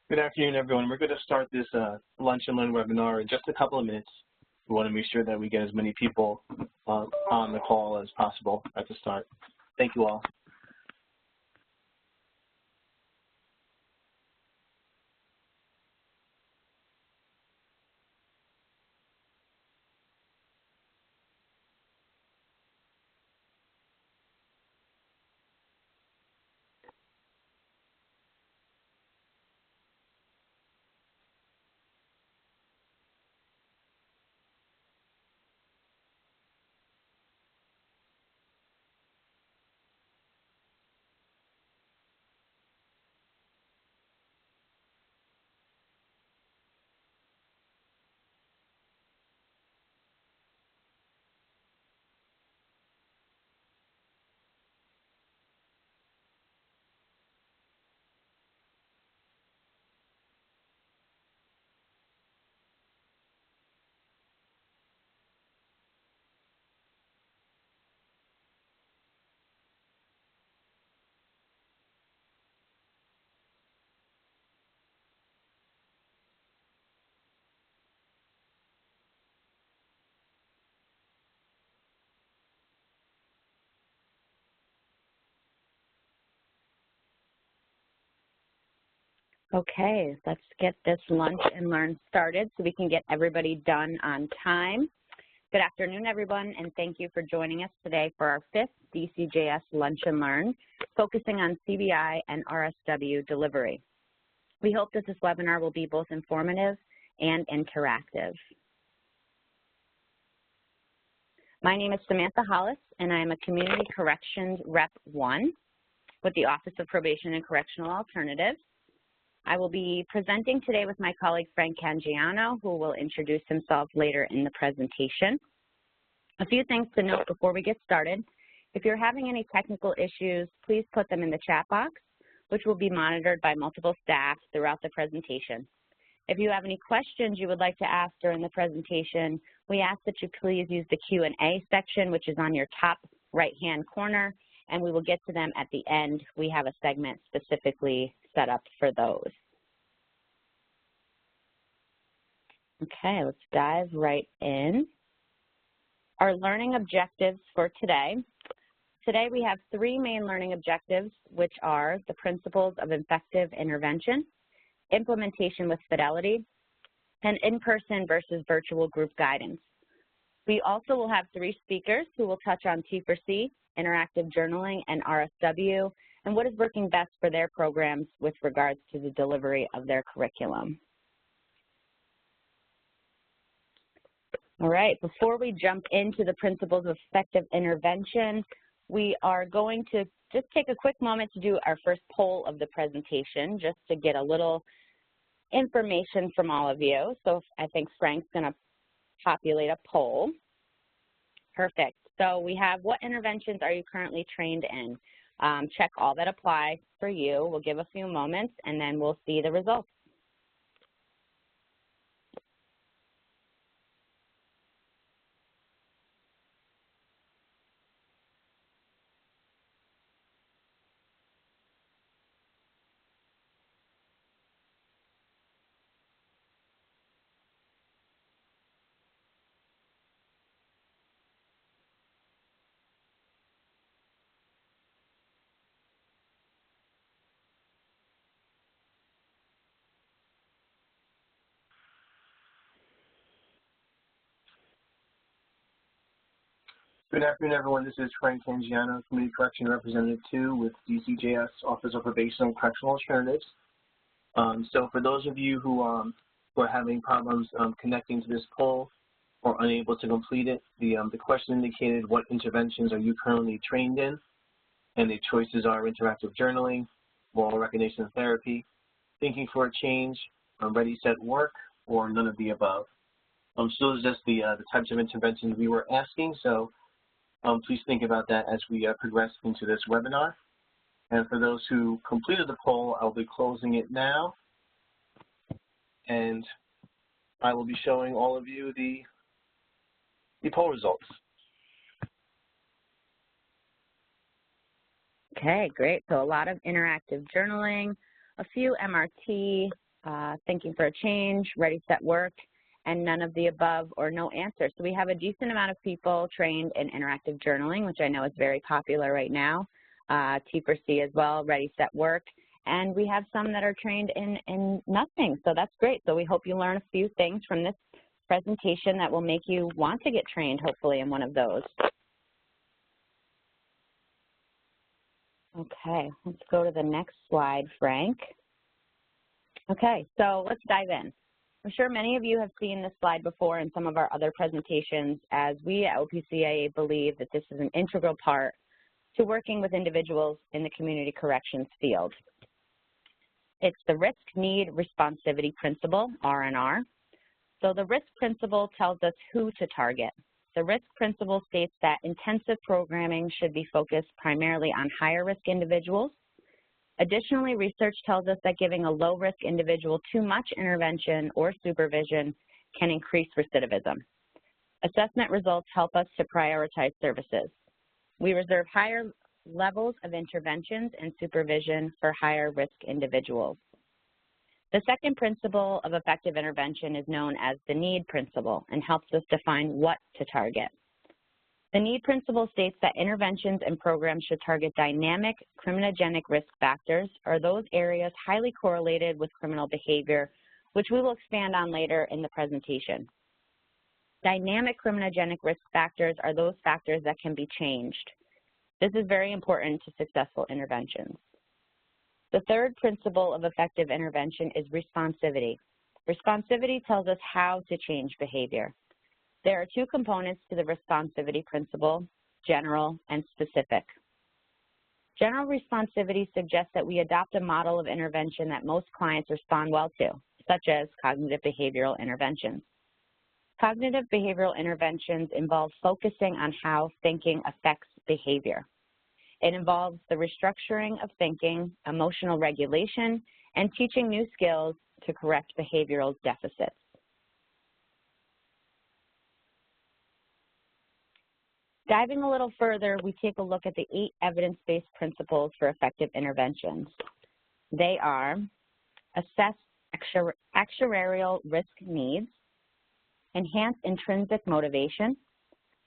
Good afternoon, everyone. We're going to start this Lunch and Learn webinar in just a couple of minutes. We want to make sure that we get as many people on the call as possible at the start. Thank you all. Okay, let's get this Lunch and Learn started so we can get everybody done on time. Good afternoon, everyone, and thank you for joining us today for our 5th DCJS Lunch and Learn, focusing on CBI and RSW delivery. We hope that this webinar will be both informative and interactive. My name is Samantha Hollis, and I am a Community Corrections Rep 1 with the Office of Probation and Correctional Alternatives. I will be presenting today with my colleague Frank Cangiano, who will introduce himself later in the presentation. A few things to note before we get started. If you're having any technical issues, please put them in the chat box, which will be monitored by multiple staff throughout the presentation. If you have any questions you would like to ask during the presentation, we ask that you please use the Q&A section, which is on your top right-hand corner, and we will get to them at the end. We have a segment specifically set up for those. Okay, let's dive right in. Our learning objectives for today. Today we have 3 main learning objectives, which are the principles of effective intervention, implementation with fidelity, and in-person versus virtual group guidance. We also will have 3 speakers who will touch on T4C, interactive journaling, and RSW, and what is working best for their programs with regards to the delivery of their curriculum. All right, before we jump into the principles of effective intervention, we are going to just take a quick moment to do our first poll of the presentation, just to get a little information from all of you. So I think Frank's gonna populate a poll. Perfect. So we have, what interventions are you currently trained in? Check all that apply for you. We'll give a few moments and then we'll see the results. Good afternoon, everyone. This is Frank Cangiano, Community Correction Representative 2 with DCJS Office of Probation and Correctional Alternatives. So for those of you who are having problems connecting to this poll or unable to complete it, the question indicated what interventions are you currently trained in, and the choices are interactive journaling, moral recognition therapy, thinking for a change, ready, set, work, or none of the above. So those are just the types of interventions we were asking. So please think about that as we progress into this webinar. And for those who completed the poll, I'll be closing it now. And I will be showing all of you the poll results. Okay, great. So a lot of interactive journaling, a few MRT, thinking for a change, ready, set, work, and none of the above or no answer. So we have a decent amount of people trained in interactive journaling, which I know is very popular right now, T for C as well, ready, set, work, and we have some that are trained in nothing, so that's great. So we hope you learn a few things from this presentation that will make you want to get trained, hopefully, in one of those. Okay, let's go to the next slide, Frank. Okay, so let's dive in. I'm sure many of you have seen this slide before in some of our other presentations, as we at OPCA believe that this is an integral part to working with individuals in the community corrections field. It's the risk, need, responsivity principle, R&R. So the risk principle tells us who to target. The risk principle states that intensive programming should be focused primarily on higher risk individuals. Additionally, research tells us that giving a low-risk individual too much intervention or supervision can increase recidivism. Assessment results help us to prioritize services. We reserve higher levels of interventions and supervision for higher risk individuals. The second principle of effective intervention is known as the need principle and helps us define what to target. The need principle states that interventions and programs should target dynamic criminogenic risk factors, or those areas highly correlated with criminal behavior, which we will expand on later in the presentation. Dynamic criminogenic risk factors are those factors that can be changed. This is very important to successful interventions. The third principle of effective intervention is responsivity. Responsivity tells us how to change behavior. There are two components to the responsivity principle, general and specific. General responsivity suggests that we adopt a model of intervention that most clients respond well to, such as cognitive behavioral interventions. Cognitive behavioral interventions involve focusing on how thinking affects behavior. It involves the restructuring of thinking, emotional regulation, and teaching new skills to correct behavioral deficits. Diving a little further, we take a look at the 8 evidence-based principles for effective interventions. They are: assess actuarial risk needs, enhance intrinsic motivation,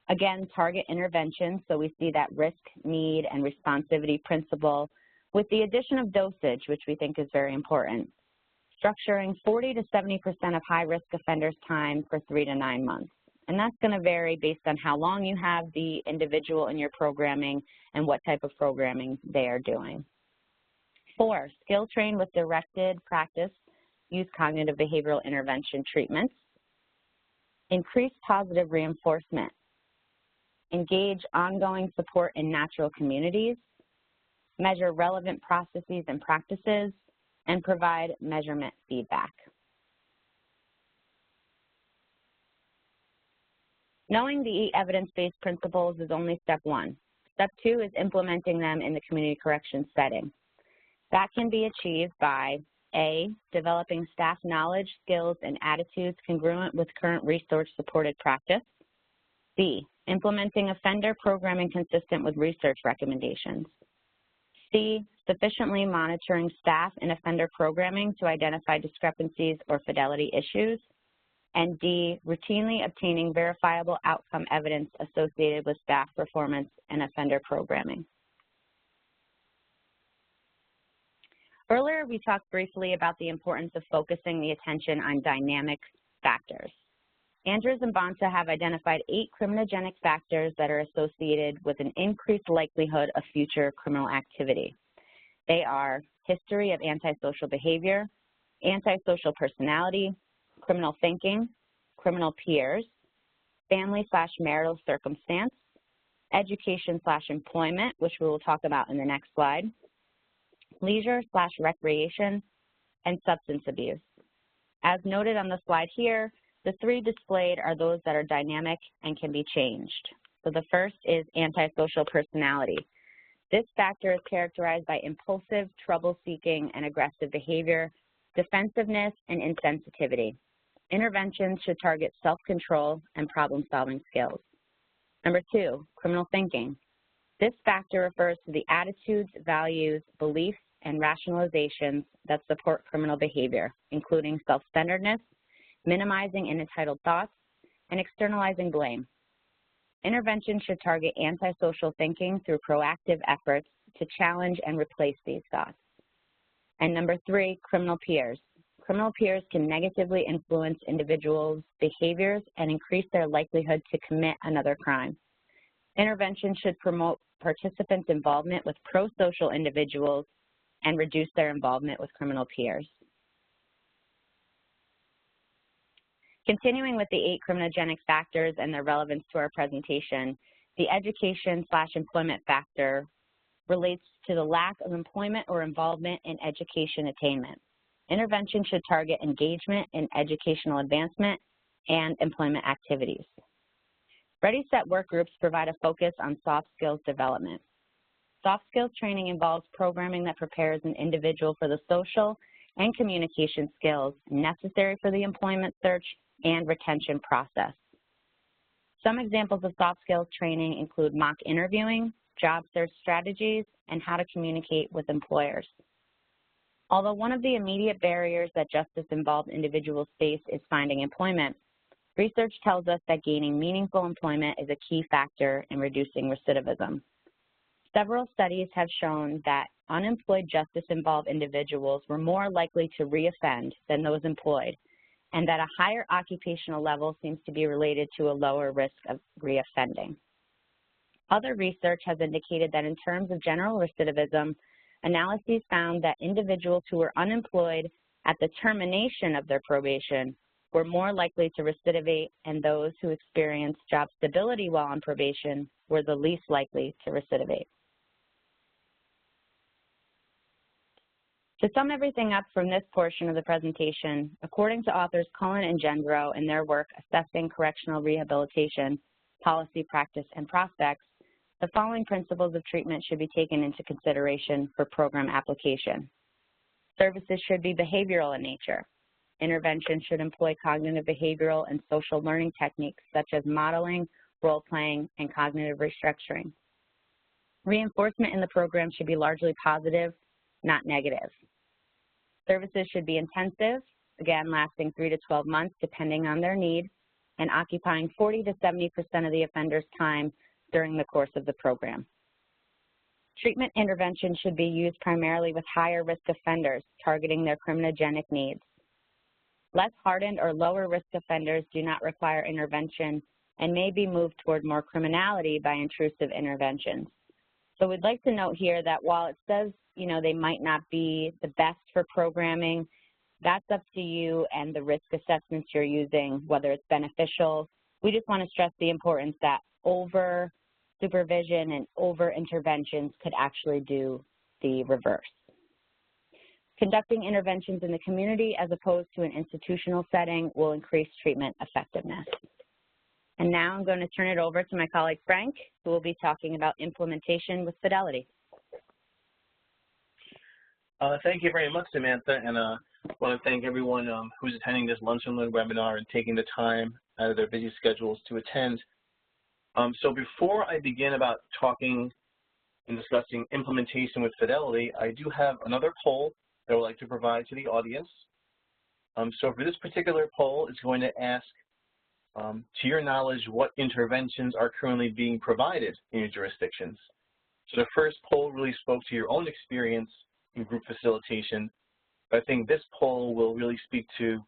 again, target interventions, so we see that risk, need, and responsivity principle with the addition of dosage, which we think is very important. Structuring 40 to 70% of high-risk offenders' time for 3 to 9 months. And that's going to vary based on how long you have the individual in your programming and what type of programming they are doing. 4, skill train with directed practice, use cognitive behavioral intervention treatments. Increase positive reinforcement. Engage ongoing support in natural communities. Measure relevant processes and practices, and provide measurement feedback. Knowing the 8 evidence-based principles is only step 1. Step 2 is implementing them in the community corrections setting. That can be achieved by A, developing staff knowledge, skills, and attitudes congruent with current research-supported practice. B, implementing offender programming consistent with research recommendations. C, sufficiently monitoring staff and offender programming to identify discrepancies or fidelity issues. And D, routinely obtaining verifiable outcome evidence associated with staff performance and offender programming. Earlier, we talked briefly about the importance of focusing the attention on dynamic factors. Andrews and Bonta have identified 8 criminogenic factors that are associated with an increased likelihood of future criminal activity. They are history of antisocial behavior, antisocial personality, criminal thinking, criminal peers, family/marital circumstance, education/employment, which we will talk about in the next slide, leisure/recreation, and substance abuse. As noted on the slide here, the 3 displayed are those that are dynamic and can be changed. So the first is antisocial personality. This factor is characterized by impulsive, trouble-seeking, and aggressive behavior, defensiveness, and insensitivity. Interventions should target self-control and problem-solving skills. Number 2, criminal thinking. This factor refers to the attitudes, values, beliefs, and rationalizations that support criminal behavior, including self-centeredness, minimizing and entitled thoughts, and externalizing blame. Intervention should target antisocial thinking through proactive efforts to challenge and replace these thoughts. And number 3, criminal peers. Criminal peers can negatively influence individuals' behaviors and increase their likelihood to commit another crime. Intervention should promote participants' involvement with pro-social individuals and reduce their involvement with criminal peers. Continuing with the 8 criminogenic factors and their relevance to our presentation, the education/employment factor relates to the lack of employment or involvement in education attainment. Intervention should target engagement in educational advancement and employment activities. Ready, Set work groups provide a focus on soft skills development. Soft skills training involves programming that prepares an individual for the social and communication skills necessary for the employment search and retention process. Some examples of soft skills training include mock interviewing, job search strategies, and how to communicate with employers. Although one of the immediate barriers that justice-involved individuals face is finding employment, research tells us that gaining meaningful employment is a key factor in reducing recidivism. Several studies have shown that unemployed justice-involved individuals were more likely to reoffend than those employed, and that a higher occupational level seems to be related to a lower risk of reoffending. Other research has indicated that in terms of general recidivism, analyses found that individuals who were unemployed at the termination of their probation were more likely to recidivate, and those who experienced job stability while on probation were the least likely to recidivate. To sum everything up from this portion of the presentation, according to authors Cullen and Gendro in their work Assessing Correctional Rehabilitation, Policy, Practice, and Prospects, the following principles of treatment should be taken into consideration for program application. Services should be behavioral in nature. Intervention should employ cognitive behavioral and social learning techniques such as modeling, role-playing, and cognitive restructuring. Reinforcement in the program should be largely positive, not negative. Services should be intensive, again lasting 3 to 12 months depending on their need, and occupying 40 to 70% of the offender's time during the course of the program. Treatment intervention should be used primarily with higher risk offenders, targeting their criminogenic needs. Less hardened or lower risk offenders do not require intervention and may be moved toward more criminality by intrusive interventions. So we'd like to note here that while it says, they might not be the best for programming, that's up to you and the risk assessments you're using, whether it's beneficial. We just want to stress the importance that over supervision and over interventions could actually do the reverse. Conducting interventions in the community as opposed to an institutional setting will increase treatment effectiveness. And now I'm going to turn it over to my colleague Frank, who will be talking about implementation with fidelity. Thank you very much, Samantha, and I want to thank everyone who's attending this Lunch and Learn webinar and taking the time out of their busy schedules to attend. So before I begin about talking and discussing implementation with fidelity, I do have another poll that I would like to provide to the audience. So for this particular poll, it's going to ask, to your knowledge, what interventions are currently being provided in your jurisdictions? So the first poll really spoke to your own experience in group facilitation, but I think this poll will really speak to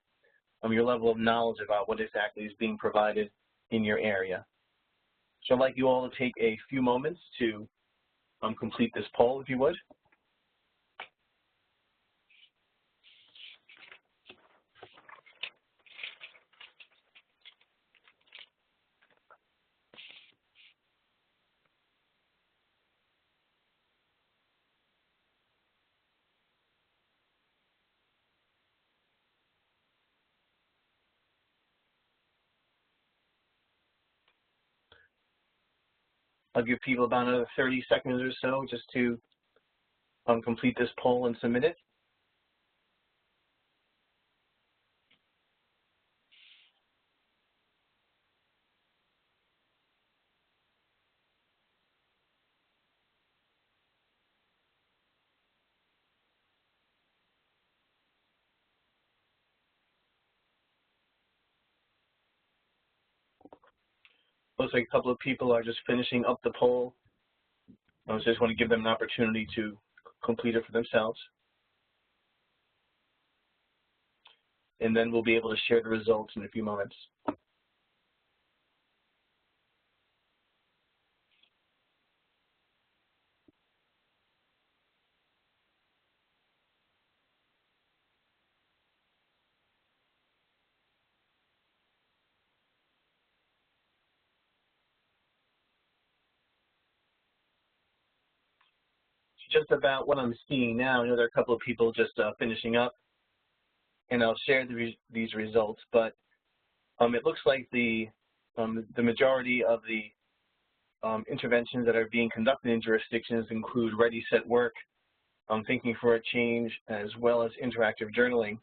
your level of knowledge about what exactly is being provided in your area. So I'd like you all to take a few moments to complete this poll, if you would. I'll give people about another 30 seconds or so just to complete this poll and submit it. looks like a couple of people are just finishing up the poll. So I just want to give them an opportunity to complete it for themselves. And then we'll be able to share the results in a few moments. Just about what I'm seeing now, I know there are a couple of people just finishing up, and I'll share these results, but it looks like the majority of the interventions that are being conducted in jurisdictions include Ready, Set, Work, Thinking for a Change, as well as interactive journaling.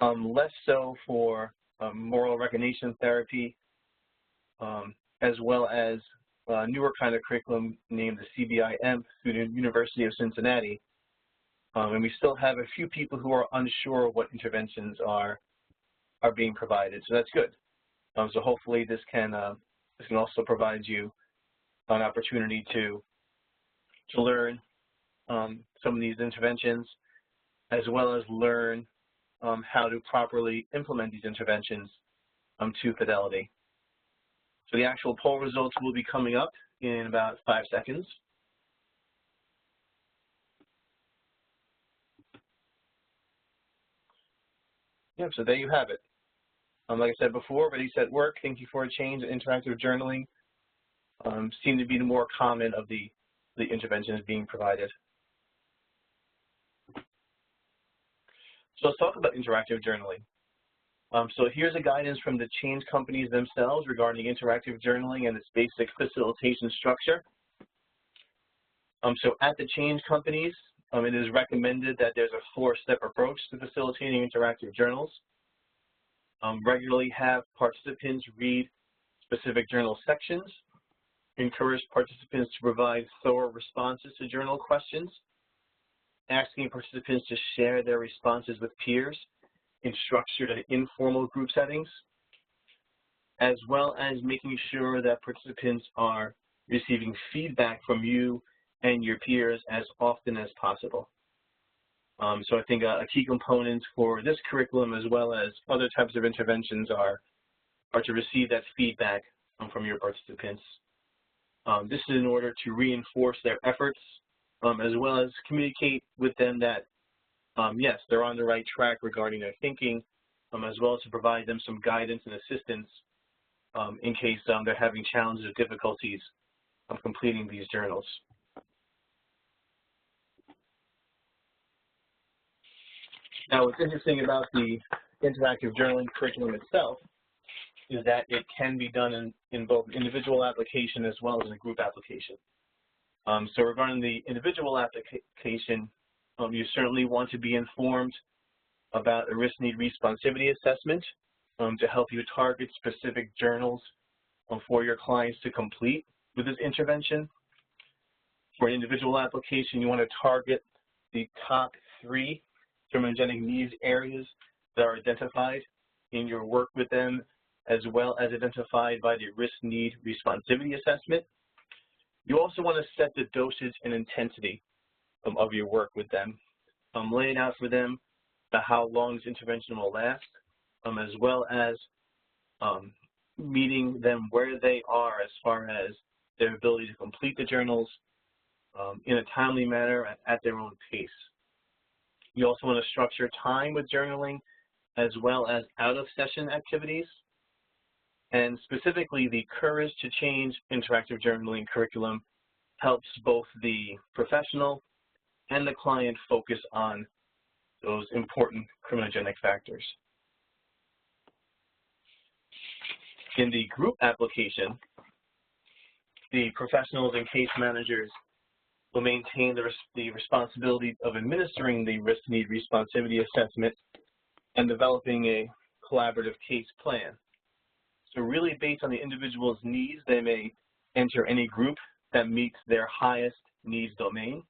Less so for moral recognition therapy, as well as a newer kind of curriculum named the CBI through the University of Cincinnati. And we still have a few people who are unsure of what interventions are being provided, so that's good. So hopefully this can also provide you an opportunity to learn some of these interventions, as well as learn how to properly implement these interventions to fidelity. So the actual poll results will be coming up in about 5 seconds. Yeah, so there you have it. Like I said before, Ready, Set, Work, Thinking for a Change, and interactive journaling seem to be the more common of the interventions being provided. So let's talk about interactive journaling. So here's a guidance from the change companies themselves regarding interactive journaling and its basic facilitation structure. So at the change companies, it is recommended that there's a 4-step approach to facilitating interactive journals. Regularly have participants read specific journal sections, encourage participants to provide thorough responses to journal questions, asking participants to share their responses with peers in structured and informal group settings, as well as making sure that participants are receiving feedback from you and your peers as often as possible. So I think a key component for this curriculum, as well as other types of interventions, are to receive that feedback from your participants. This is in order to reinforce their efforts, as well as communicate with them that yes, they're on the right track regarding their thinking, as well as to provide them some guidance and assistance in case they're having challenges or difficulties of completing these journals. Now, what's interesting about the interactive journaling curriculum itself is that it can be done in both individual application as well as in a group application. So regarding the individual application, you certainly want to be informed about a risk-need responsivity assessment to help you target specific journals for your clients to complete with this intervention. For an individual application, you want to target the top 3 criminogenic needs areas that are identified in your work with them, as well as identified by the risk-need responsivity assessment. You also want to set the dosage and intensity of your work with them, laying out for them how long this intervention will last, as well as meeting them where they are as far as their ability to complete the journals in a timely manner at their own pace. You also want to structure time with journaling as well as out-of-session activities. And specifically, the Courage to Change interactive journaling curriculum helps both the professional and the client focus on those important criminogenic factors. In the group application, the professionals and case managers will maintain the responsibility of administering the risk-need responsivity assessment and developing a collaborative case plan. So really based on the individual's needs, they may enter any group that meets their highest needs domain.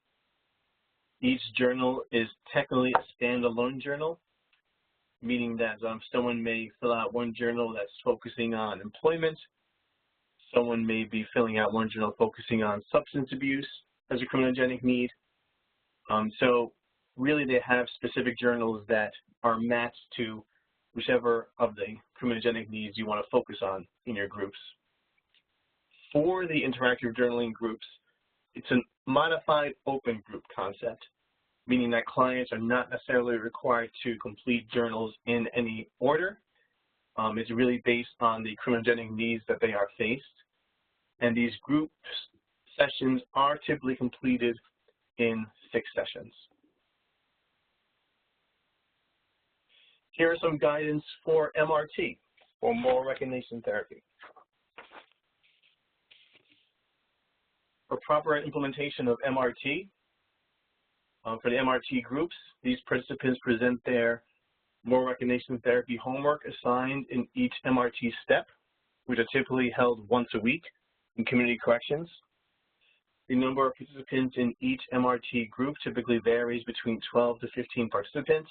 Each journal is technically a standalone journal, meaning that someone may fill out one journal that's focusing on employment, someone may be filling out one journal focusing on substance abuse as a criminogenic need. So really they have specific journals that are matched to whichever of the criminogenic needs you want to focus on in your groups. For the interactive journaling groups, it's a modified open group concept, meaning that clients are not necessarily required to complete journals in any order. It's really based on the criminogenic needs that they are faced. And these group sessions are typically completed in 6 sessions. Here are some guidance for MRT, or moral recognition therapy. For proper implementation of MRT, for the MRT groups, these participants present their moral recognition therapy homework assigned in each MRT step, which are typically held once a week in community corrections. The number of participants in each MRT group typically varies between 12 to 15 participants.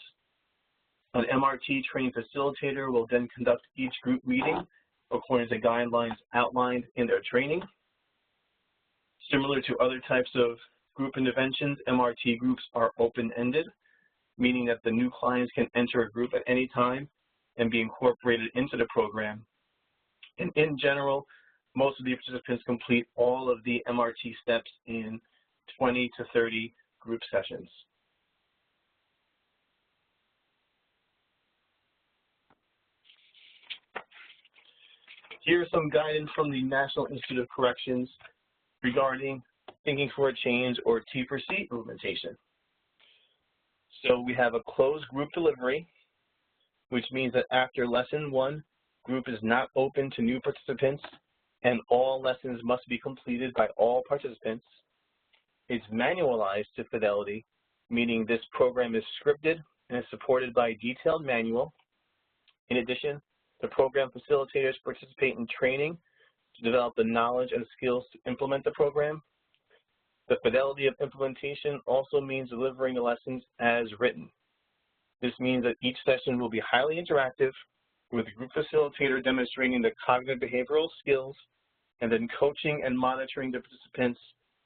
An MRT trained facilitator will then conduct each group meeting according to guidelines outlined in their training. Similar to other types of group interventions, MRT groups are open-ended, meaning that the new clients can enter a group at any time and be incorporated into the program. And in general, most of the participants complete all of the MRT steps in 20 to 30 group sessions. Here's some guidance from the National Institute of Corrections regarding thinking for a change, or T4C implementation. So we have a closed group delivery, which means that after lesson 1, group is not open to new participants and all lessons must be completed by all participants. It's manualized to fidelity, meaning this program is scripted and is supported by a detailed manual. In addition, the program facilitators participate in training to develop the knowledge and skills to implement the program. The fidelity of implementation also means delivering the lessons as written. This means that each session will be highly interactive, with the group facilitator demonstrating the cognitive behavioral skills and then coaching and monitoring the participants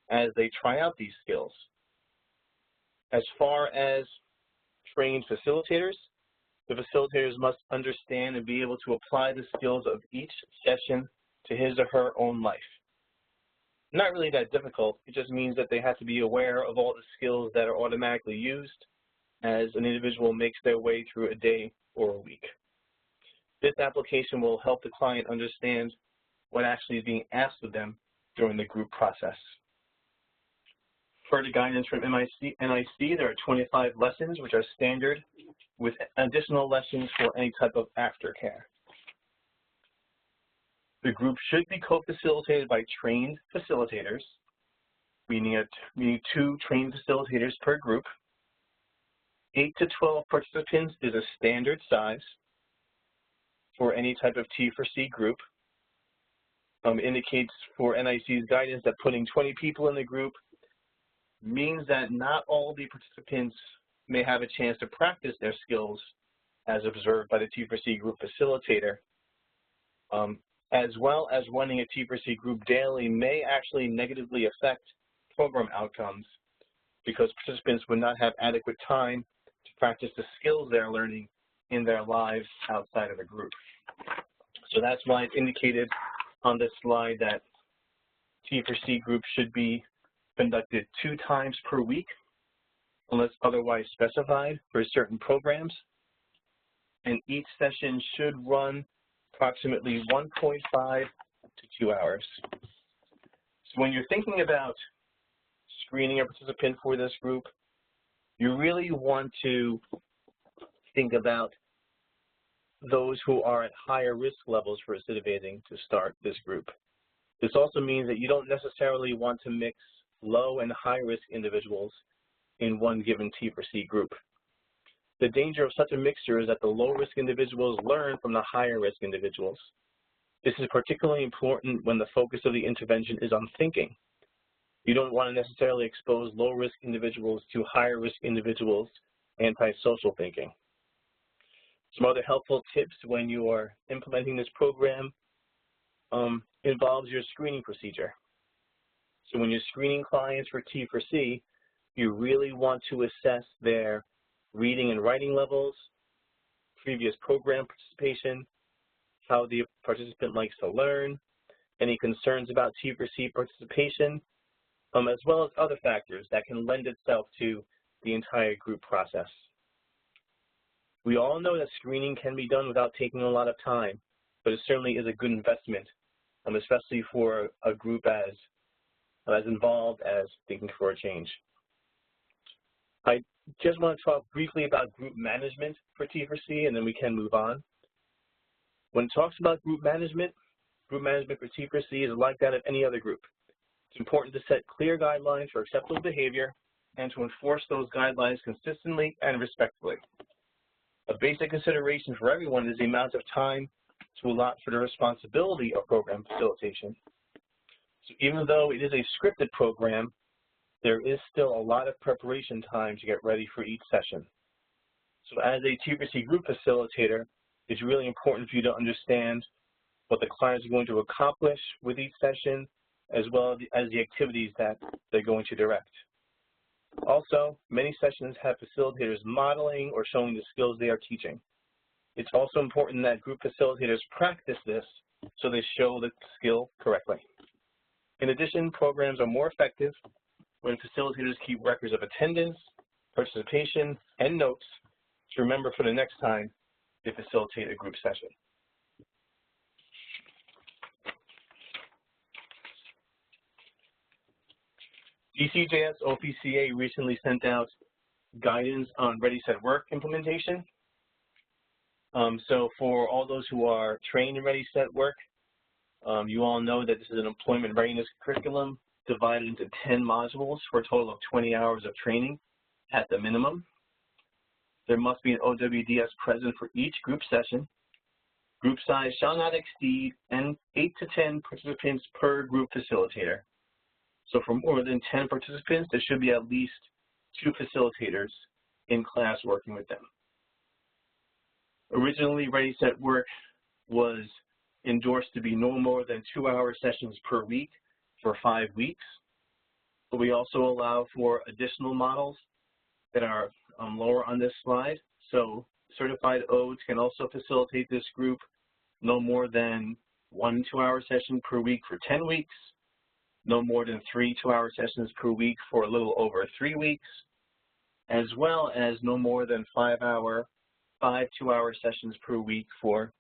as they try out these skills. As far as trained facilitators, the facilitators must understand and be able to apply the skills of each session to his or her own life. Not really that difficult. It just means that they have to be aware of all the skills that are automatically used as an individual makes their way through a day or a week. This application will help the client understand what actually is being asked of them during the group process. Further guidance from NIC, there are 25 lessons, which are standard, with additional lessons for any type of aftercare. The group should be co-facilitated by trained facilitators, meaning 2 trained facilitators per group. 8 to 12 participants is a standard size for any type of T4C group. Indicates for NIC's guidance that putting 20 people in the group means that not all the participants may have a chance to practice their skills as observed by the T4C group facilitator. As well as running a T4C group daily may actually negatively affect program outcomes because participants would not have adequate time to practice the skills they're learning in their lives outside of the group. So that's why it's indicated on this slide that T4C groups should be conducted 2 times per week unless otherwise specified for certain programs. And each session should run approximately 1.5 to 2 hours. So when you're thinking about screening a participant for this group, you really want to think about those who are at higher risk levels for recidivating to start this group. This also means that you don't necessarily want to mix low and high risk individuals in one given T4C group. The danger of such a mixture is that the low-risk individuals learn from the higher-risk individuals. This is particularly important when the focus of the intervention is on thinking. You don't want to necessarily expose low-risk individuals to higher-risk individuals' antisocial thinking. Some other helpful tips when you are implementing this program involves your screening procedure. So when you're screening clients for T for C, you really want to assess their reading and writing levels, previous program participation, how the participant likes to learn, any concerns about T for C participation, as well as other factors that can lend itself to the entire group process. We all know that screening can be done without taking a lot of time, but it certainly is a good investment, especially for a group as involved as Thinking for a Change. I just want to talk briefly about group management for T for C, and then we can move on. When it talks about group management for T for C is like that of any other group. It's important to set clear guidelines for acceptable behavior and to enforce those guidelines consistently and respectfully. A basic consideration for everyone is the amount of time to allot for the responsibility of program facilitation. So even though it is a scripted program, there is still a lot of preparation time to get ready for each session. So as a T for C group facilitator, it's really important for you to understand what the clients are going to accomplish with each session, as well as the activities that they're going to direct. Also, many sessions have facilitators modeling or showing the skills they are teaching. It's also important that group facilitators practice this so they show the skill correctly. In addition, programs are more effective when facilitators keep records of attendance, participation, and notes to remember for the next time they facilitate a group session. DCJS OPCA recently sent out guidance on Ready, Set, Work implementation. So for all those who are trained in Ready, Set, Work, you all know that this is an employment readiness curriculum divided into 10 modules for a total of 20 hours of training at the minimum. There must be an OWDS present for each group session. Group size shall not exceed 8 to 10 participants per group facilitator. So for more than 10 participants, there should be at least 2 facilitators in class working with them. Originally, Ready, Set, Work was endorsed to be no more than 2-hour sessions per week for 5 weeks. But we also allow for additional models that are lower on this slide. So certified ODs can also facilitate this group no more than 1 2-hour session per week for 10 weeks, no more than 3 2-hour sessions per week for a little over 3 weeks, as well as no more than 5 2-hour sessions per week for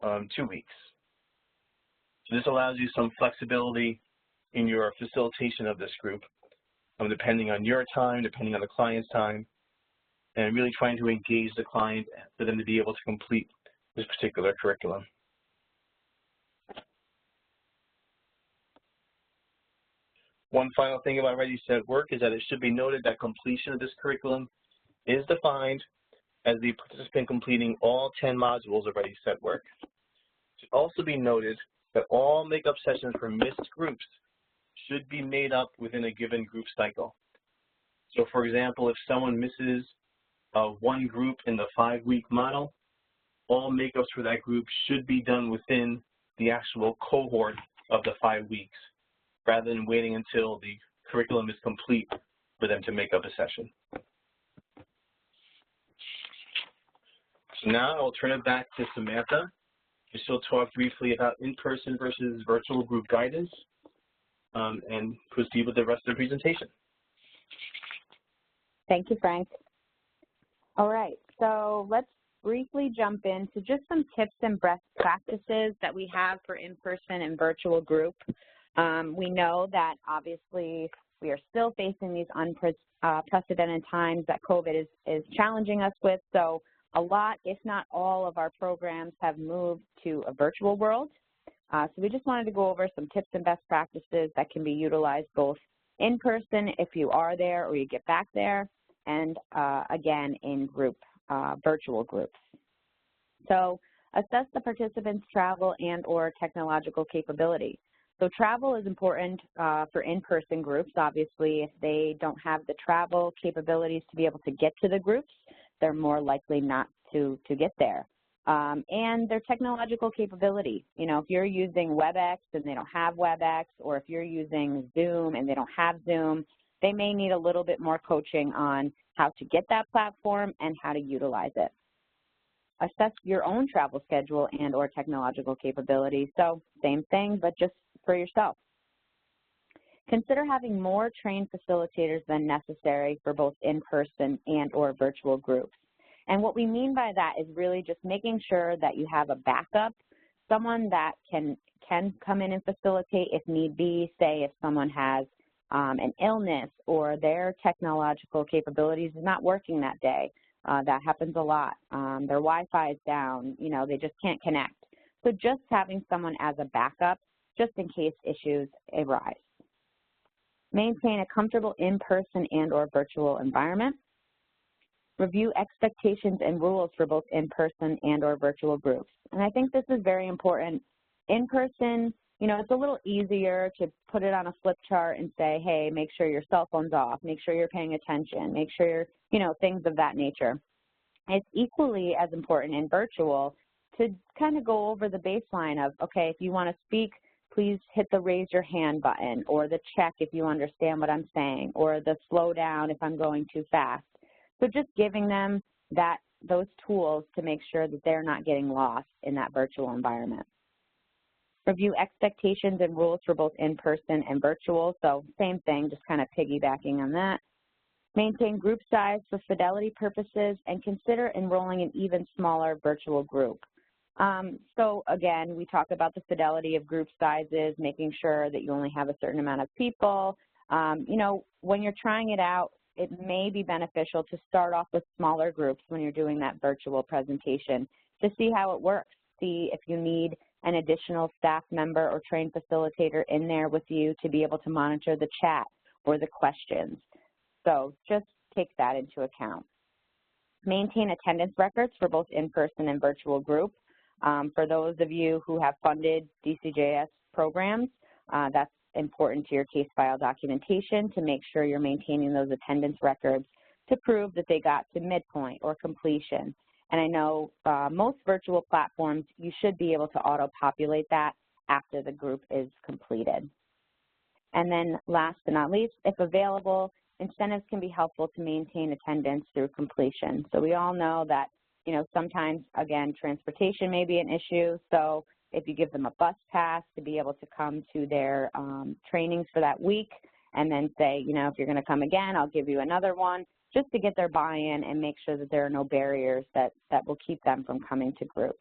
2 weeks. So this allows you some flexibility in your facilitation of this group, depending on your time, depending on the client's time, and really trying to engage the client for them to be able to complete this particular curriculum. One final thing about Ready, Set, Work is that it should be noted that completion of this curriculum is defined as the participant completing all 10 modules of Ready, Set, Work. It should also be noted that all makeup sessions for missed groups should be made up within a given group cycle. So for example, if someone misses one group in the 5-week model, all makeups for that group should be done within the actual cohort of the 5 weeks, rather than waiting until the curriculum is complete for them to make up a session. So now I'll turn it back to Samantha, and she'll talk briefly about in-person versus virtual group guidance, and proceed with the rest of the presentation. Thank you, Frank. All right, so let's briefly jump into just some tips and best practices that we have for in-person and virtual group. We know that obviously we are still facing these unprecedented times that COVID is challenging us with, so a lot, if not all, of our programs have moved to a virtual world. So we just wanted to go over some tips and best practices that can be utilized both in person if you are there or you get back there, and again in group, virtual groups. So assess the participants' travel and or technological capability. So travel is important for in-person groups. Obviously, if they don't have the travel capabilities to be able to get to the groups, they're more likely not to get there. and their technological capability. You know, if you're using WebEx and they don't have WebEx, or if you're using Zoom and they don't have Zoom, they may need a little bit more coaching on how to get that platform and how to utilize it. Assess your own travel schedule and or technological capabilities. So same thing, but just for yourself. Consider having more trained facilitators than necessary for both in-person and or virtual groups. And what we mean by that is really just making sure that you have a backup, someone that can come in and facilitate if need be, say if someone has an illness or their technological capabilities is not working that day. That happens a lot. Their Wi-Fi is down, you know, they just can't connect. So just having someone as a backup, just in case issues arise. Maintain a comfortable in-person and or virtual environment. Review expectations and rules for both in-person and or virtual groups. And I think this is very important. In-person, you know, it's a little easier to put it on a flip chart and say, hey, make sure your cell phone's off, make sure you're paying attention, make sure you're, you know, things of that nature. It's equally as important in virtual to kind of go over the baseline of, okay, if you want to speak, please hit the raise your hand button, or the check if you understand what I'm saying, or the slow down if I'm going too fast. So just giving them those tools to make sure that they're not getting lost in that virtual environment. Review expectations and rules for both in-person and virtual. So same thing, just kind of piggybacking on that. Maintain group size for fidelity purposes and consider enrolling an even smaller virtual group. So again, we talk about the fidelity of group sizes, making sure that you only have a certain amount of people. You know, when you're trying it out, it may be beneficial to start off with smaller groups when you're doing that virtual presentation to see how it works, see if you need an additional staff member or trained facilitator in there with you to be able to monitor the chat or the questions. So just take that into account. Maintain attendance records for both in-person and virtual group. For those of you who have funded DCJS programs, that's important to your case file documentation to make sure you're maintaining those attendance records to prove that they got to midpoint or completion. And I know most virtual platforms, you should be able to auto-populate that after the group is completed. And then last but not least, if available, incentives can be helpful to maintain attendance through completion. So we all know that, you know, sometimes, again, transportation may be an issue. So if you give them a bus pass to be able to come to their trainings for that week and then say, you know, if you're going to come again, I'll give you another one, just to get their buy-in and make sure that there are no barriers that will keep them from coming to group.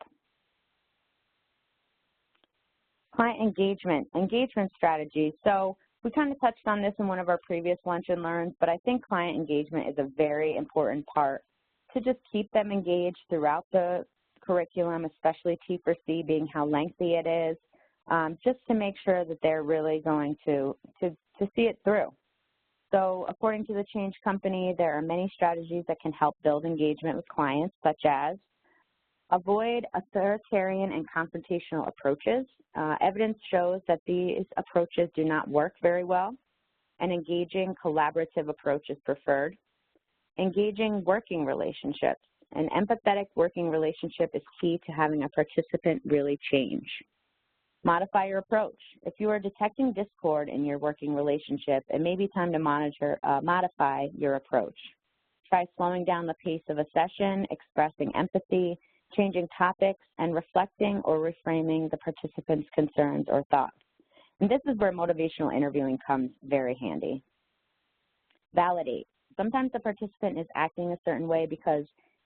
Client engagement strategy. So we kind of touched on this in one of our previous lunch and learns, but I think client engagement is a very important part to just keep them engaged throughout the curriculum, especially T4C being how lengthy it is, just to make sure that they're really going to see it through. So according to the Change Company, there are many strategies that can help build engagement with clients, such as avoid authoritarian and confrontational approaches. Evidence shows that these approaches do not work very well. An engaging collaborative approach is preferred. Engaging working relationships. An empathetic working relationship is key to having a participant really change. Modify your approach. If you are detecting discord in your working relationship, it may be time to modify your approach. Try slowing down the pace of a session, expressing empathy, changing topics, and reflecting or reframing the participant's concerns or thoughts. And this is where motivational interviewing comes very handy. Validate. Sometimes the participant is acting a certain way because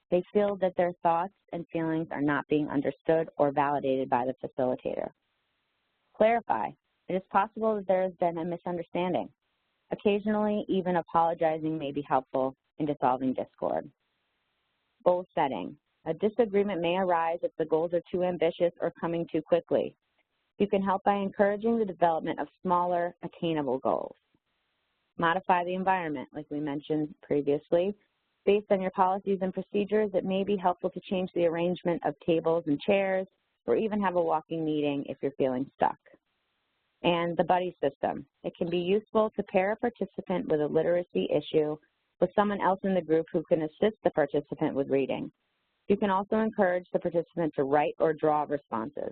they feel that their thoughts and feelings are not being understood or validated by the facilitator. Clarify. It is possible that there has been a misunderstanding. Occasionally, even apologizing may be helpful in dissolving discord. Goal setting. A disagreement may arise if the goals are too ambitious or coming too quickly. You can help by encouraging the development of smaller, attainable goals. Modify the environment, like we mentioned previously. Based on your policies and procedures, it may be helpful to change the arrangement of tables and chairs, or even have a walking meeting if you're feeling stuck. And the buddy system. It can be useful to pair a participant with a literacy issue with someone else in the group who can assist the participant with reading. You can also encourage the participant to write or draw responses.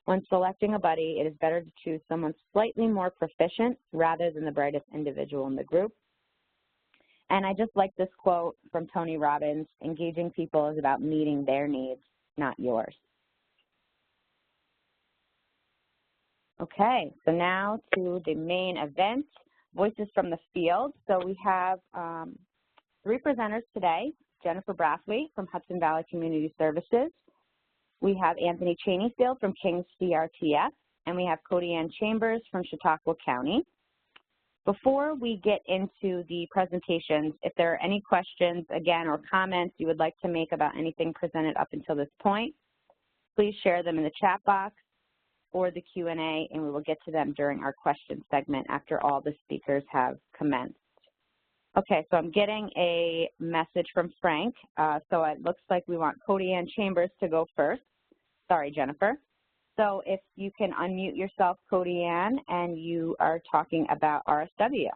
When selecting a buddy, it is better to choose someone slightly more proficient rather than the brightest individual in the group. And I just like this quote from Tony Robbins: engaging people is about meeting their needs, not yours. Okay, so now to the main event, Voices from the Field. So we have 3 presenters today: Jennifer Brathwaite from Hudson Valley Community Services. We have Anthony Chaney from King's CRTF, and we have Cody Ann Chambers from Chautauqua County. Before we get into the presentations, if there are any questions, again, or comments you would like to make about anything presented up until this point, please share them in the chat box or the Q&A, and we will get to them during our question segment after all the speakers have commenced. Okay, so I'm getting a message from Frank. So it looks like we want Cody Ann Chambers to go first. Sorry, Jennifer. So if you can unmute yourself, Cody Ann, and you are talking about RSW.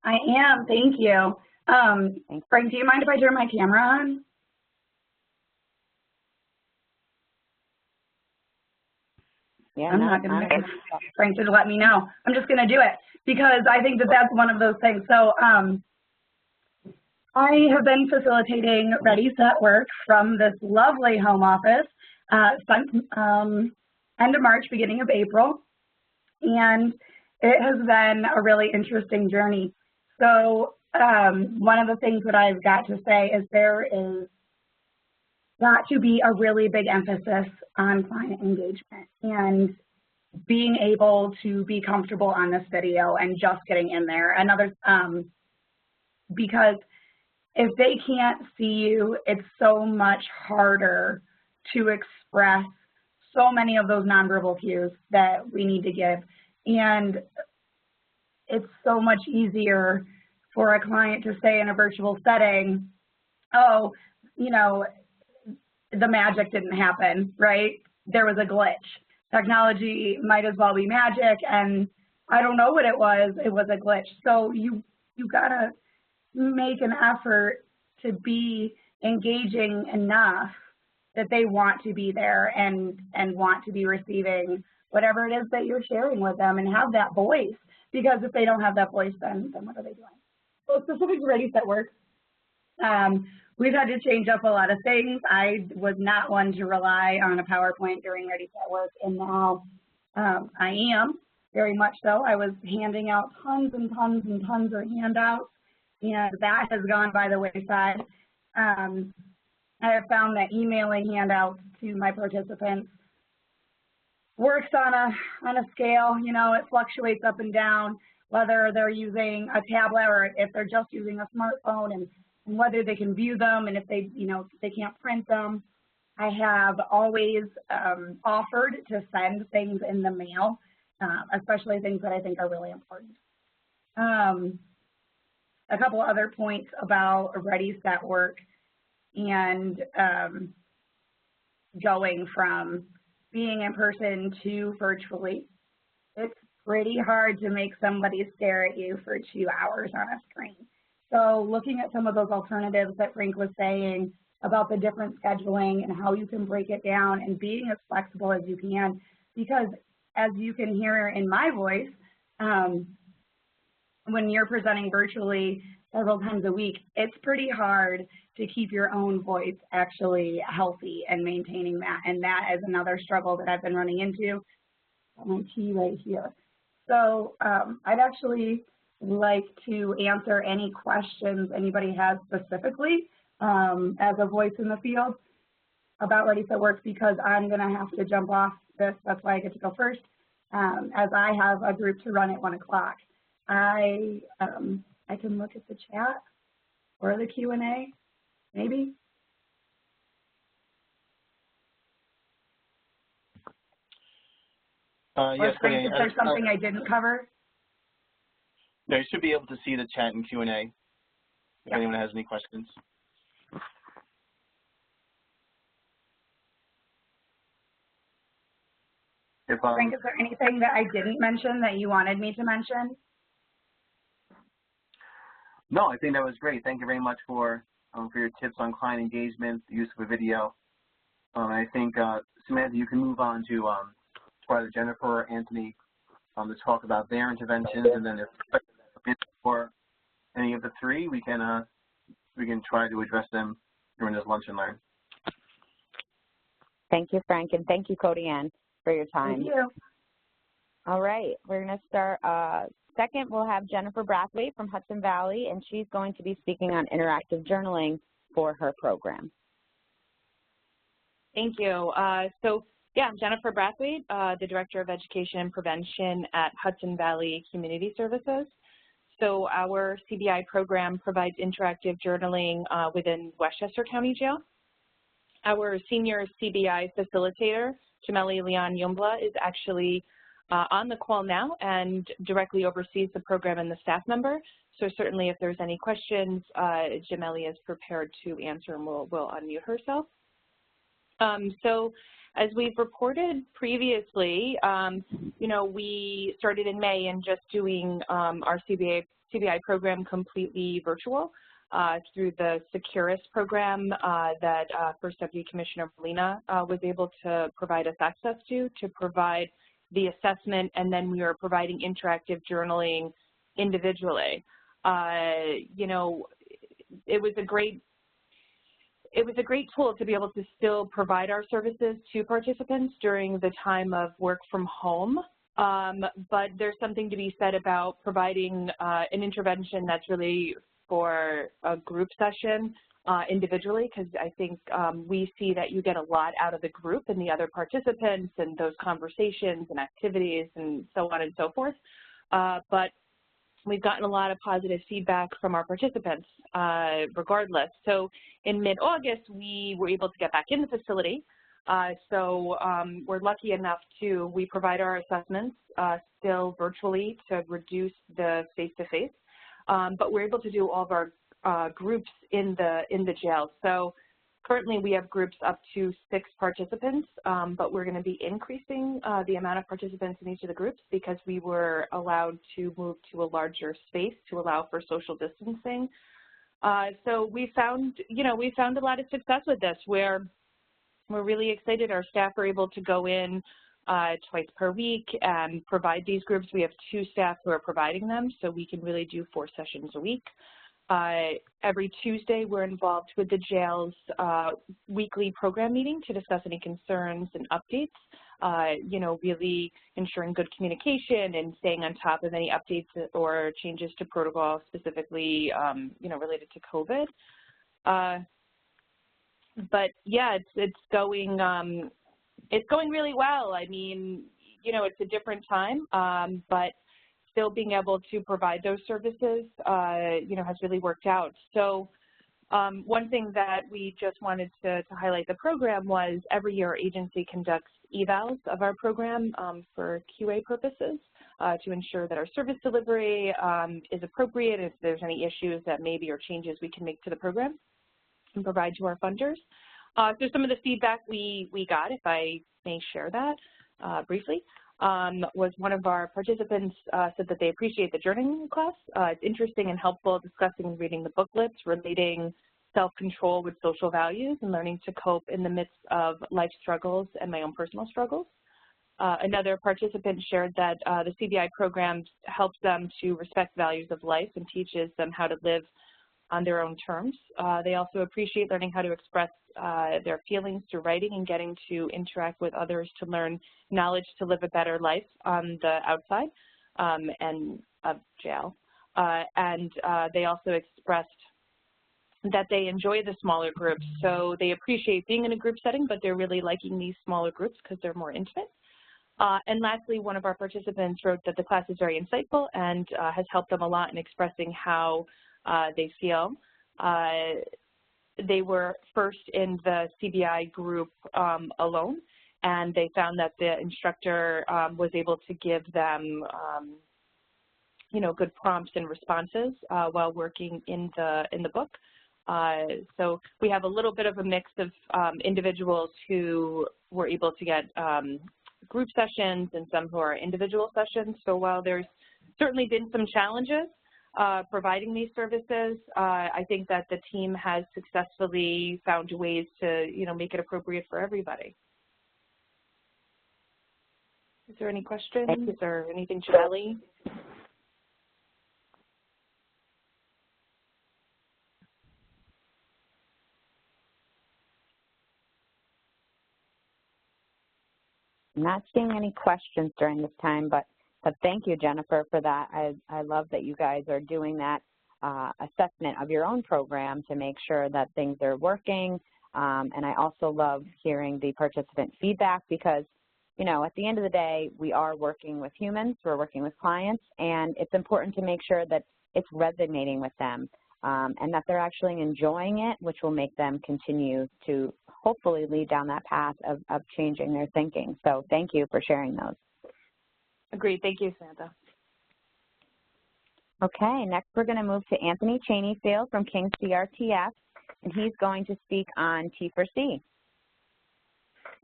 I am, thank you. Frank, do you mind if I turn my camera on? Yeah, I'm not going to, Frank did let me know. I'm just going to do it because I think that that's one of those things. So I have been facilitating Ready, Set, Work from this lovely home office since end of March, beginning of April, and it has been a really interesting journey. So one of the things that I've got to say is there is got to be a really big emphasis on client engagement and being able to be comfortable on this video and just getting in there. Because if they can't see you, it's so much harder to express so many of those nonverbal cues that we need to give. And it's so much easier for a client to say in a virtual setting, oh, you know, the magic didn't happen, right? There was a glitch. Technology might as well be magic, and I don't know what it was a glitch. So you gotta make an effort to be engaging enough that they want to be there and want to be receiving whatever it is that you're sharing with them and have that voice. Because if they don't have that voice, then what are they doing? So specific to Ready, Set, Work, we've had to change up a lot of things. I was not one to rely on a PowerPoint during Ready, Set, Work, and now I am, very much so. I was handing out tons and tons and tons of handouts, and that has gone by the wayside. I have found that emailing handouts to my participants works on a scale. You know, it fluctuates up and down, whether they're using a tablet or if they're just using a smartphone, and whether they can view them, and if they, you know, they can't print them. I have always offered to send things in the mail, especially things that I think are really important. A couple other points about Ready, Set, Work and going from being in person to virtually. It's pretty hard to make somebody stare at you for 2 hours on a screen. So looking at some of those alternatives that Frank was saying about the different scheduling and how you can break it down and being as flexible as you can, because as you can hear in my voice, when you're presenting virtually several times a week, it's pretty hard to keep your own voice actually healthy and maintaining that. And that is another struggle that I've been running into. Got my key right here. So I'd actually like to answer any questions anybody has specifically as a voice in the field about Ready, Set, Work, because I'm going to have to jump off this. That's why I get to go first, as I have a group to run at 1 o'clock. I can look at the chat or the Q&A, maybe. Yes, Frank, is there something I didn't cover? No, you should be able to see the chat and Q&A if yeah. anyone has any questions. Frank, is there anything that I didn't mention that you wanted me to mention? No, I think that was great. Thank you very much for for your tips on client engagement, the use of a video. I think, Samantha, you can move on to either Jennifer or Anthony to talk about their interventions, and then if for any of the three, we can try to address them during this lunch and learn. Thank you, Frank, and thank you, Cody Ann, for your time. Thank you. All right, we're going to start. Second, we'll have Jennifer Brathwaite from Hudson Valley, and she's going to be speaking on interactive journaling for her program. Thank you. Yeah, I'm Jennifer Brathwaite, the Director of Education and Prevention at Hudson Valley Community Services. So our CBI program provides interactive journaling within Westchester County Jail. Our senior CBI facilitator, Jameli Leon Yumbla, is actually on the call now and directly oversees the program and the staff member. So certainly if there's any questions, Jameli is prepared to answer and will unmute herself. So as we've reported previously, you know, we started in May and just doing our CBI program completely virtual through the Securus program that First Deputy Commissioner Molina was able to provide us access to provide the assessment, and then we are providing interactive journaling individually. You know, it was a great tool to be able to still provide our services to participants during the time of work from home. But there's something to be said about providing an intervention that's really for a group session individually, because I think we see that you get a lot out of the group and the other participants and those conversations and activities and so on and so forth. But we've gotten a lot of positive feedback from our participants regardless. So in mid-August, we were able to get back in the facility. So we're lucky enough we provide our assessments still virtually to reduce the face-to-face, but we're able to do all of our groups in the jail. So currently we have groups up to 6 participants, but we're going to be increasing the amount of participants in each of the groups because we were allowed to move to a larger space to allow for social distancing. So we found a lot of success with this, where we're really excited. Our staff are able to go in twice per week and provide these groups. We have 2 staff who are providing them, so we can really do 4 sessions a week. Every Tuesday, we're involved with the jail's weekly program meeting to discuss any concerns and updates, you know, really ensuring good communication and staying on top of any updates or changes to protocol, specifically, you know, related to COVID. But yeah, it's going really well. I mean, you know, it's a different time, but still being able to provide those services, you know, has really worked out. So one thing that we just wanted to highlight the program was every year our agency conducts evals of our program for QA purposes to ensure that our service delivery is appropriate, if there's any issues that maybe or changes we can make to the program and provide to our funders. So some of the feedback we got, if I may share that briefly, was one of our participants said that they appreciate the journaling class. It's interesting and helpful discussing and reading the booklets relating self-control with social values and learning to cope in the midst of life struggles and my own personal struggles. Another participant shared that the CBI program helps them to respect values of life and teaches them how to live on their own terms. They also appreciate learning how to express their feelings through writing and getting to interact with others to learn knowledge to live a better life on the outside and of jail. And they also expressed that they enjoy the smaller groups. So they appreciate being in a group setting, but they're really liking these smaller groups because they're more intimate. And lastly, one of our participants wrote that the class is very insightful and has helped them a lot in expressing how they feel. They were first in the CBI group alone, and they found that the instructor was able to give them, you know, good prompts and responses while working in the book. So we have a little bit of a mix of individuals who were able to get group sessions and some who are individual sessions. So while there's certainly been some challenges, providing these services. I think that the team has successfully found ways to, make it appropriate for everybody. Is there any questions or anything, Chaney? I'm not seeing any questions during this time, but thank you, Jennifer, for that. I love that you guys are doing that assessment of your own program to make sure that things are working. And I also love hearing the participant feedback because, at the end of the day, we are working with humans, we're working with clients, and it's important to make sure that it's resonating with them and that they're actually enjoying it, which will make them continue to hopefully lead down that path of changing their thinking. So thank you for sharing those. Agreed. Thank you, Samantha. Okay, next we're going to move to Anthony Chaney from King CRTF, and he's going to speak on T4C.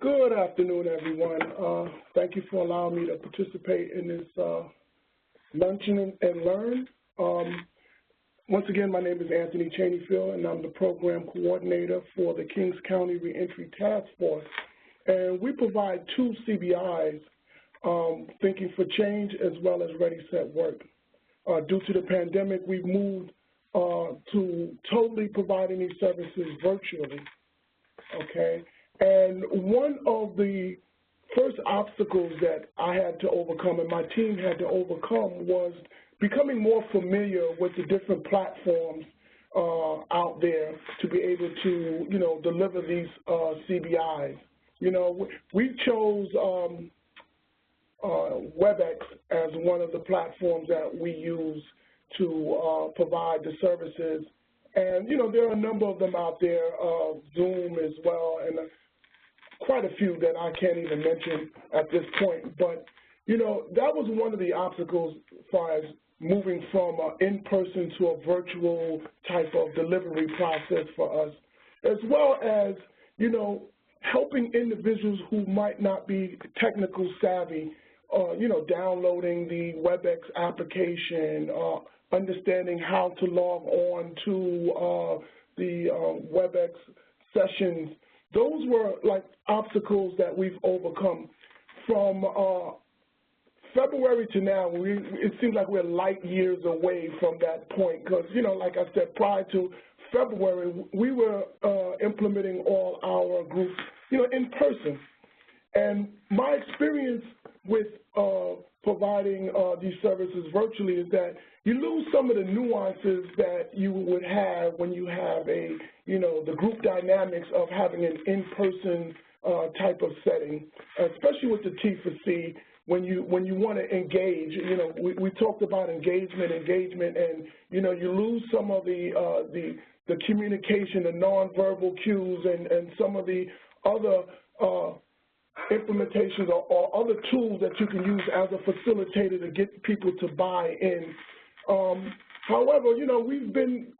Good afternoon, everyone. Thank you for allowing me to participate in this Luncheon and Learn. Once again, my name is Anthony Chaney, and I'm the program coordinator for the Kings County Reentry Task Force. And we provide 2 CBIs, Thinking for Change as well as Ready, Set, Work. Due to the pandemic, we've moved to totally providing these services virtually, okay? And one of the first obstacles that I had to overcome and my team had to overcome was becoming more familiar with the different platforms out there to be able to, deliver these CBIs. We chose WebEx as one of the platforms that we use to provide the services. And, there are a number of them out there, Zoom as well, and quite a few that I can't even mention at this point. But, that was one of the obstacles as far as moving from an in-person to a virtual type of delivery process for us, as well as, helping individuals who might not be technical savvy, downloading the WebEx application, understanding how to log on to the WebEx sessions. Those were like obstacles that we've overcome. From February to now, it seems like we're light years away from that point because, like I said, prior to February, we were implementing all our groups, in person. And my experience with providing these services virtually is that you lose some of the nuances that you would have when you have a, the group dynamics of having an in-person type of setting, especially with the T4C. When you want to engage, we talked about engagement, and you lose some of the communication, the nonverbal cues, and some of the other implementations or other tools that you can use as a facilitator to get people to buy in. However, we've been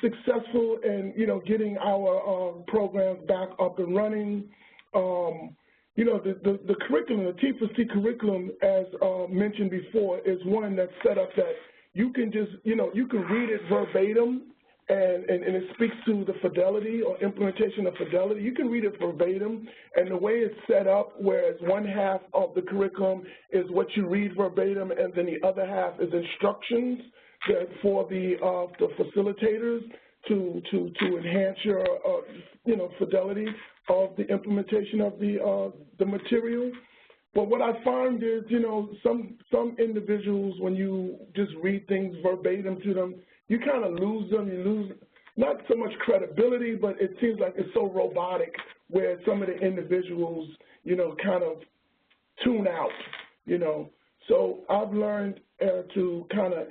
successful in getting our programs back up and running. The curriculum, the T4C curriculum, as mentioned before, is one that's set up that you can just, you can read it verbatim, and it speaks to the fidelity or implementation of fidelity. You can read it verbatim, and the way it's set up, whereas one half of the curriculum is what you read verbatim, and then the other half is instructions that for the facilitators to enhance your, fidelity of the implementation of the material. But what I find is, some individuals, when you just read things verbatim to them, you kind of lose them. You lose not so much credibility, but it seems like it's so robotic where some of the individuals, kind of tune out, So I've learned to kind of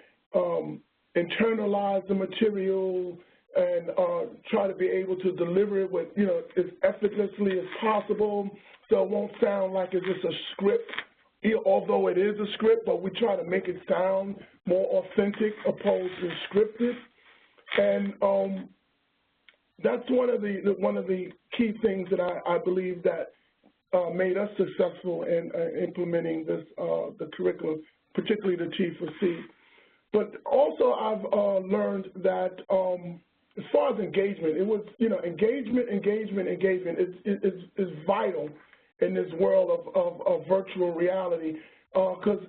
internalize the material and try to be able to deliver it with, as effortlessly as possible, so it won't sound like it's just a script, although it is a script, but we try to make it sound more authentic opposed to scripted. And that's one of the key things that I believe that made us successful in implementing this the curriculum, particularly the T4C. But also I've learned that as far as engagement, it was, engagement is vital in this world of virtual reality, because,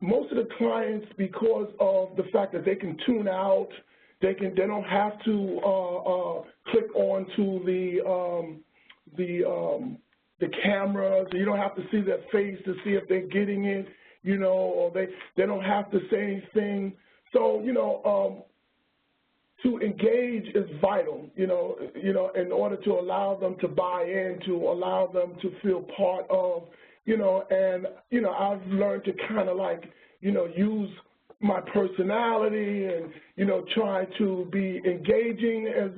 most of the clients, because of the fact that they can tune out, they don't have to click onto the cameras. You don't have to see their face to see if they're getting it, or they don't have to say anything. So, to engage is vital, in order to allow them to buy in, to allow them to feel part of, and, I've learned to kind of like, use my personality and, try to be engaging, as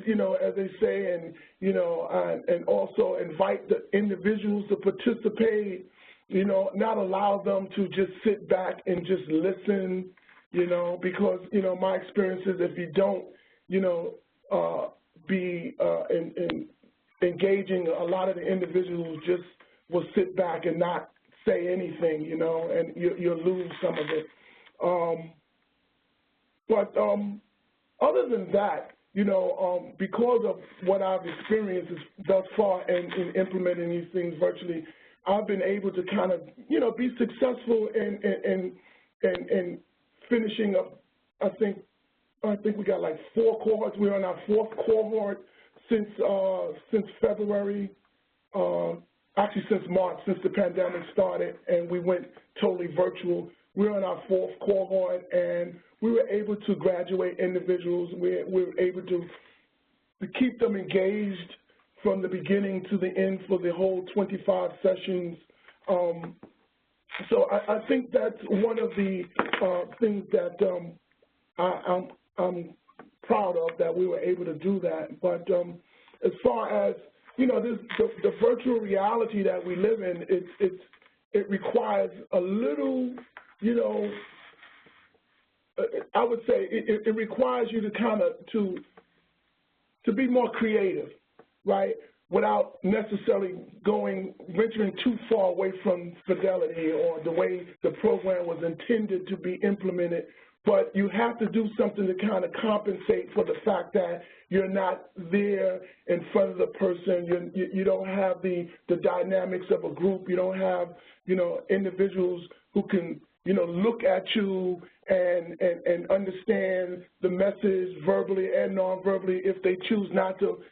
they say, and also invite the individuals to participate, not allow them to just sit back and just listen, because, my experience is if you don't, be engaging, a lot of the individuals just will sit back and not say anything, and you'll lose some of it. But other than that, because of what I've experienced thus far in implementing these things virtually, I've been able to kind of, be successful in finishing up. I think we got like 4 cohorts. We're on our 4th cohort since February. Actually, since March, since the pandemic started, and we went totally virtual. We're on our 4th cohort, and we were able to graduate individuals. We were able to keep them engaged from the beginning to the end for the whole 25 sessions. So I think that's one of the things that I'm proud of, that we were able to do that. But as far as, the virtual reality that we live in, it requires a little, I would say it requires you to kind of to be more creative, right? Without necessarily venturing too far away from fidelity or the way the program was intended to be implemented. But you have to do something to kind of compensate for the fact that you're not there in front of the person. You don't have the dynamics of a group. You don't have, individuals who can, look at you and understand the message verbally and non-verbally if they choose not to,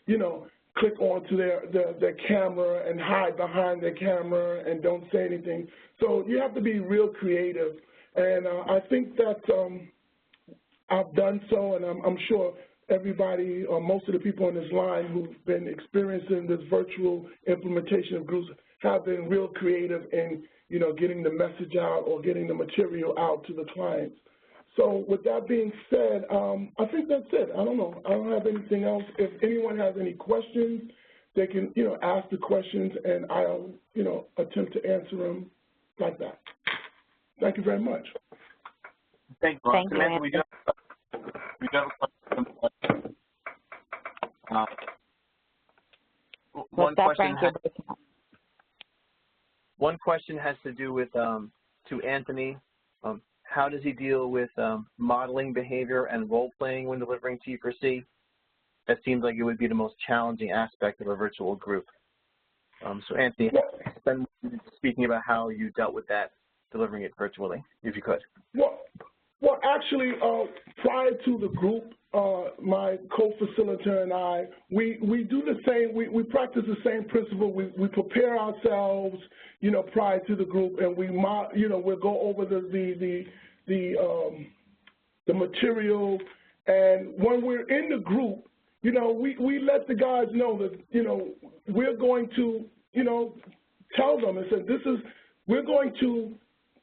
click onto their camera and hide behind their camera and don't say anything. So you have to be real creative. And I think that I've done so, and I'm sure everybody, or most of the people on this line who've been experiencing this virtual implementation of groups have been real creative in, getting the message out or getting the material out to the clients. So with that being said, I think that's it. I don't know. I don't have anything else. If anyone has any questions, they can, ask the questions, and I'll, attempt to answer them like that. Thank you very much. Thank you. Thank you. Samantha, we do have one question has to do with to Anthony. How does he deal with modeling behavior and role-playing when delivering T4C? That seems like it would be the most challenging aspect of a virtual group. So Anthony, spend speaking about how you dealt with that, delivering it virtually, if you could. Well, actually, prior to the group, my co-facilitator and I, we do the same. We practice the same principle. We prepare ourselves, prior to the group, and we'll go over the material. And when we're in the group, we let the guys know that we're going to tell them and say we're going to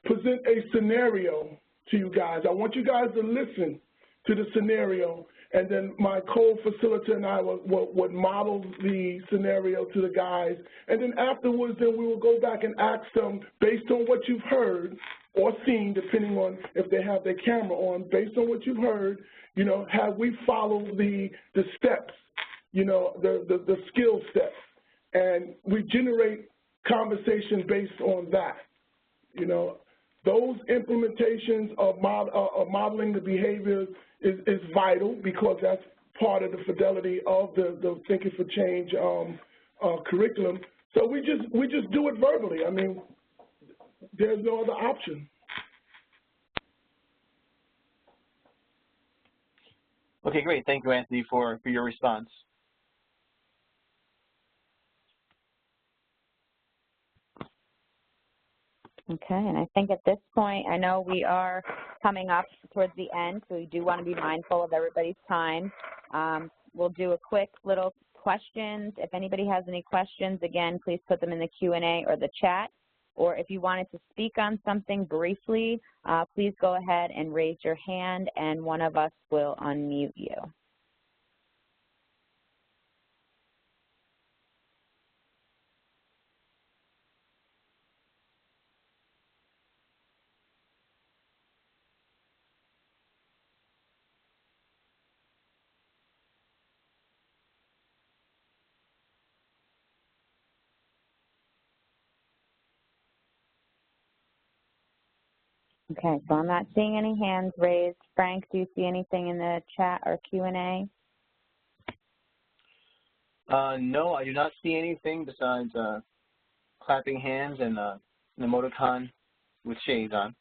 present a scenario to you guys. I want you guys to listen to the scenario, and then my co-facilitator and I would model the scenario to the guys, and then afterwards then we will go back and ask them, based on what you've heard or seen, depending on if they have their camera on, based on what you've heard, have we followed the steps, the skill steps, and we generate conversation based on that, those implementations of modeling the behaviors is vital, because that's part of the fidelity of the Thinking for Change curriculum. So we just do it verbally. I mean, there's no other option. Okay, great. Thank you, Anthony, for your response. Okay, and I think at this point, I know we are coming up towards the end, so we do want to be mindful of everybody's time. We'll do a quick little questions. If anybody has any questions, again, please put them in the Q&A or the chat. Or if you wanted to speak on something briefly, please go ahead and raise your hand, and one of us will unmute you. Okay, so I'm not seeing any hands raised. Frank, do you see anything in the chat or Q&A? No, I do not see anything besides clapping hands and an emoticon with shades on.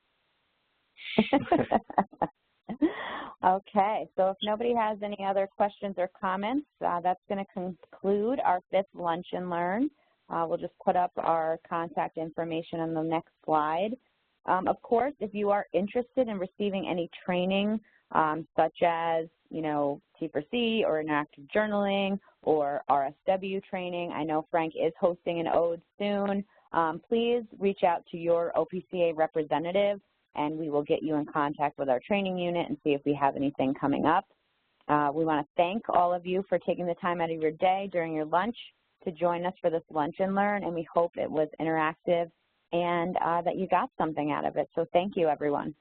Okay, so if nobody has any other questions or comments, that's going to conclude our 5th Lunch and Learn. We'll just put up our contact information on the next slide. Of course, if you are interested in receiving any training, such as, T4C or interactive journaling or RSW training, I know Frank is hosting an ODE soon, please reach out to your OPCA representative, and we will get you in contact with our training unit and see if we have anything coming up. We want to thank all of you for taking the time out of your day during your lunch to join us for this Lunch and Learn, and we hope it was interactive and that you got something out of it. So thank you, everyone.